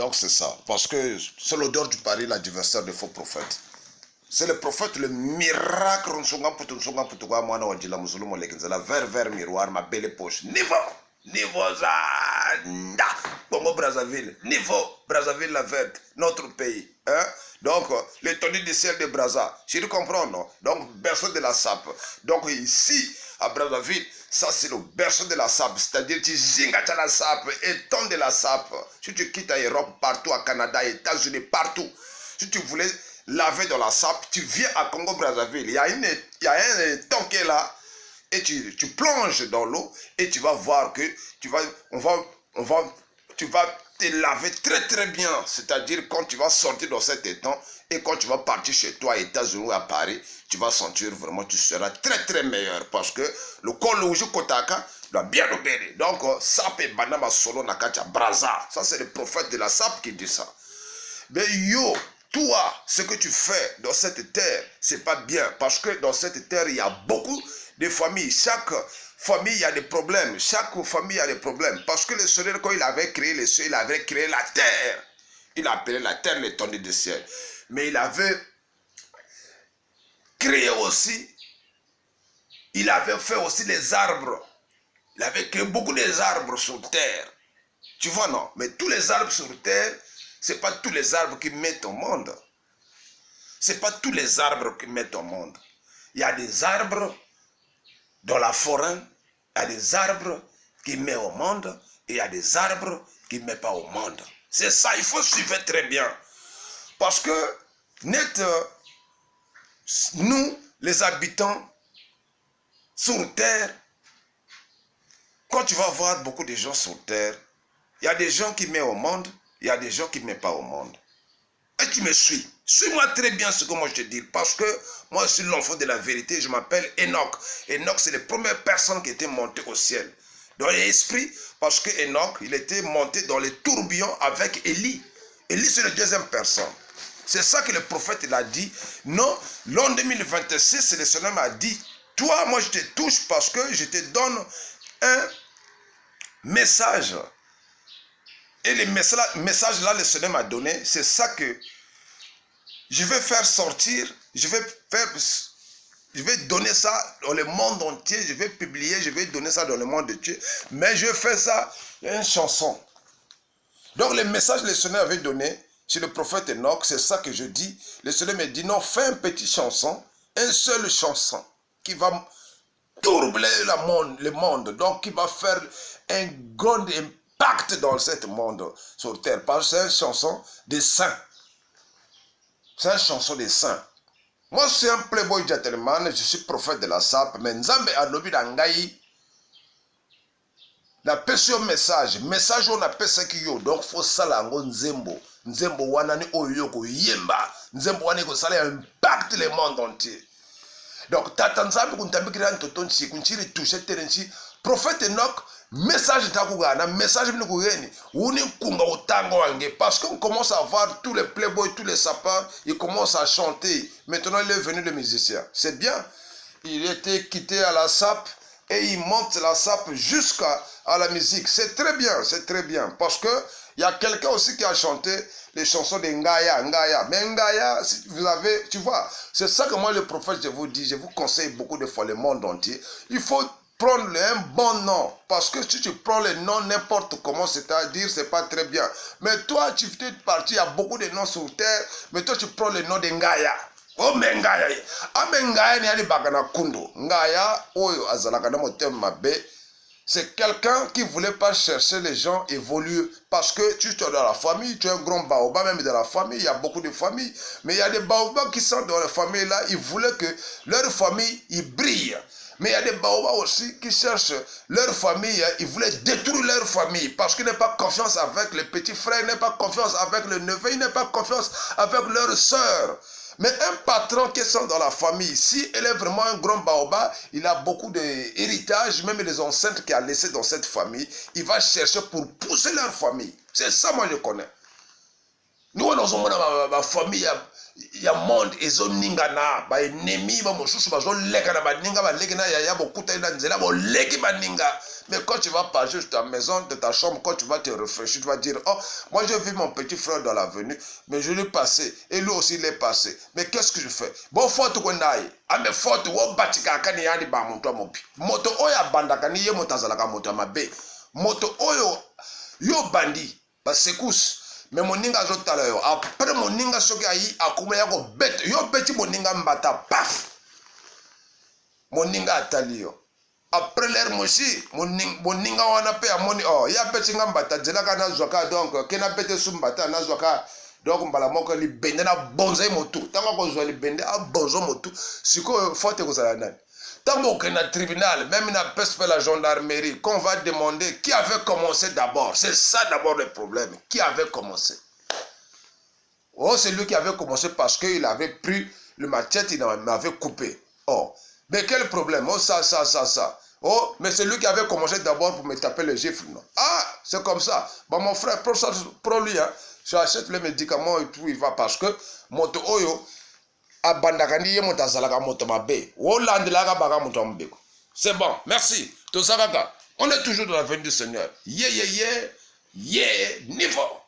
Donc c'est ça. Parce que c'est l'odeur du Paris, l'adversaire des faux prophètes. C'est le prophète, le miracle. Vers miroir, ma belle poche. Niveau Zanda. Congo Brazzaville. Niveau Brazzaville la verte. Notre pays. Hein? Donc, l'étendue du ciel de Brazza. Tu comprends, non? Donc, berceau de la sape. Donc, ici, à Brazzaville, ça c'est le berceau de la sape. C'est-à-dire, tu zingas la sape, étend de la sape. Si tu quittes à Europe, partout, à Canada, États-Unis, partout. Si tu voulais laver dans la sape, tu viens à Congo Brazzaville. Il y a un étang qui est là. Et tu plonges dans l'eau et tu vas voir que tu vas te laver très très bien. C'est-à-dire quand tu vas sortir dans cet étang et quand tu vas partir chez toi à États-Unis ou à Paris, tu vas sentir vraiment, tu seras très très meilleur. Parce que le Koloujou Kotaka doit bien obéir. Donc, Sap et Banama Solo Nakacha Brazza. Ça, c'est le prophète de la Sap qui dit ça. Mais yo, toi, ce que tu fais dans cette terre, c'est pas bien. Parce que dans cette terre, il y a beaucoup de familles. Chaque famille, il y a des problèmes. Chaque famille a des problèmes. Parce que le Seigneur, quand il avait créé les cieux, il avait créé la terre. Il appelait la terre l'étendue du ciel. Mais il avait créé aussi, il avait fait aussi les arbres. Il avait créé beaucoup d'arbres sur terre. Tu vois, non? Mais tous les arbres sur terre, ce n'est pas tous les arbres qui mettent au monde. Ce n'est pas tous les arbres qui mettent au monde. Il y a des arbres dans la forêt, il y a des arbres qui mettent au monde et il y a des arbres qui ne mettent pas au monde. C'est ça, il faut suivre très bien. Parce que nous, les habitants sur terre, quand tu vas voir beaucoup de gens sur terre, il y a des gens qui mettent au monde, il y a des gens qui ne mettent pas au monde. Et tu me suis. Suis-moi très bien ce que moi je te dis. Parce que moi je suis l'enfant de la vérité. Je m'appelle Enoch. Enoch, c'est la première personne qui était montée au ciel. Dans l'esprit, parce que Enoch, il était monté dans les tourbillons avec Élie. Élie, c'est la deuxième personne. C'est ça que le prophète il a dit. Non, l'an 2026, le Seigneur m'a dit, toi, moi je te touche parce que je te donne un message. Et le message là, le Seigneur m'a donné, c'est ça que je vais faire sortir, je vais donner ça dans le monde entier, je vais publier, je vais donner ça dans le monde entier, mais je fais ça, une chanson. Donc le message que le Seigneur avait donné chez le prophète Enoch, c'est ça que je dis. Le Seigneur me dit, non, fais une petite chanson, une seule chanson, qui va troubler le monde, donc qui va faire un grand impact dans ce monde sur terre, parce que c'est une chanson des saints. C'est une chanson des saints. Moi, je suis un playboy gentleman, je suis prophète de la SAP, mais Nzambe alobi dangai, na pesi message on appelle ça qui yo, donc faut sala ngo nzembo wana ni oyo ko yemba, nzembo wana ko sala impact le monde entier. Donc tata Nzambe kuntambikira ntotonchi kunchiri touche terenchi, prophète Enoch, message takugana, message bino kugeni, uni kunga utanga wange, parce qu'on commence à voir tous les playboys, tous les sapeurs, ils commencent à chanter. Maintenant il est venu le musicien. C'est bien. Il était quitté à la SAP et il monte la SAP jusqu'à la musique. C'est très bien, parce que il y a quelqu'un aussi qui a chanté les chansons de Ngaya. Mais Ngaya, si vous avez, tu vois, c'est ça que moi le prophète, je vous dis, je vous conseille beaucoup de fois le monde entier. Il faut prendre un bon nom, parce que si tu prends le nom n'importe comment, c'est-à-dire c'est pas très bien. Mais toi, tu fais partie, il y a beaucoup de noms sur terre, mais toi tu prends le nom de Ngaya. Oh mais Ngaya, Ngaya ni ali bagana kundo. Ngaya, oyo azalaka na motem mabe. C'est quelqu'un qui ne voulait pas chercher les gens évoluer. Parce que tu es dans la famille, tu es un grand baobab, même dans la famille, il y a beaucoup de familles. Mais il y a des baobabs qui sont dans la famille là, ils voulaient que leur famille ils brille. Mais il y a des baobabs aussi qui cherchent leur famille, ils voulaient détruire leur famille. Parce qu'ils n'ont pas confiance avec les petits frères, ils n'ont pas confiance avec le neveu, ils n'ont pas confiance avec leur soeur. Mais un patron qui est dans la famille, si elle est vraiment un grand baobab, il a beaucoup d'héritage, même les ancêtres qu'il a laissés dans cette famille, il va chercher pour pousser leur famille. C'est ça, moi, je connais. Ni wana ozomona ba famille ya monde ezoningana ba ennemi ba mosusu bazoleka na baninga baleki na yaya bokuta na nzela boleki baninga. Mais quand tu vas passer sur ta maison, de ta chambre, quand tu vas te réfléchir, tu vas dire, oh, moi j'ai vu mon petit frère dans l'avenue, mais je l'ai passé, et lui aussi il est passé. Mais qu'est-ce que je fais? Bon, faut tout qu'on aille. Ah, mais faut tout, on bâtit kakani yani ba monto mopi. Moto oya bandaka ni ye motazalaka moto mabe. Moto oyo, yo bandi, ba secousse. Mais mon ninga zotala yo. Après mon ninga soki ayi, akuma yako bête. Yo beti mon ninga mbata, paf. Mon ninga atali yo. Après l'air moshi, mon ninga wana pe amoni oh ya beti nga mbata djela kana zwaka donc kena bete sumbata na zwaka donc mbala moko li bende na bonza motu tanga ko zwa li bende a bonzo motu siko faute ko sala nani tango que na tribunal même na PSP la gendarmerie qu'on va demander qui avait commencé d'abord. C'est ça d'abord le problème, qui avait commencé. Oh, c'est lui qui avait commencé parce qu'il avait pris le machette, il m'avait coupé. Oh, mais quel problème? Oh, ça. Oh, mais c'est lui qui avait commencé d'abord pour me taper le gifle, non? Ah, c'est comme ça. Bon, mon frère, pour lui, hein, j'achète les médicaments et tout, il va parce que moto oyo abandakani ye moto azalaka moto mabe. Wolandelaka baka moto mabe. C'est bon, merci. Tout ça, on est toujours dans la venue du Seigneur. Yeah, niveau.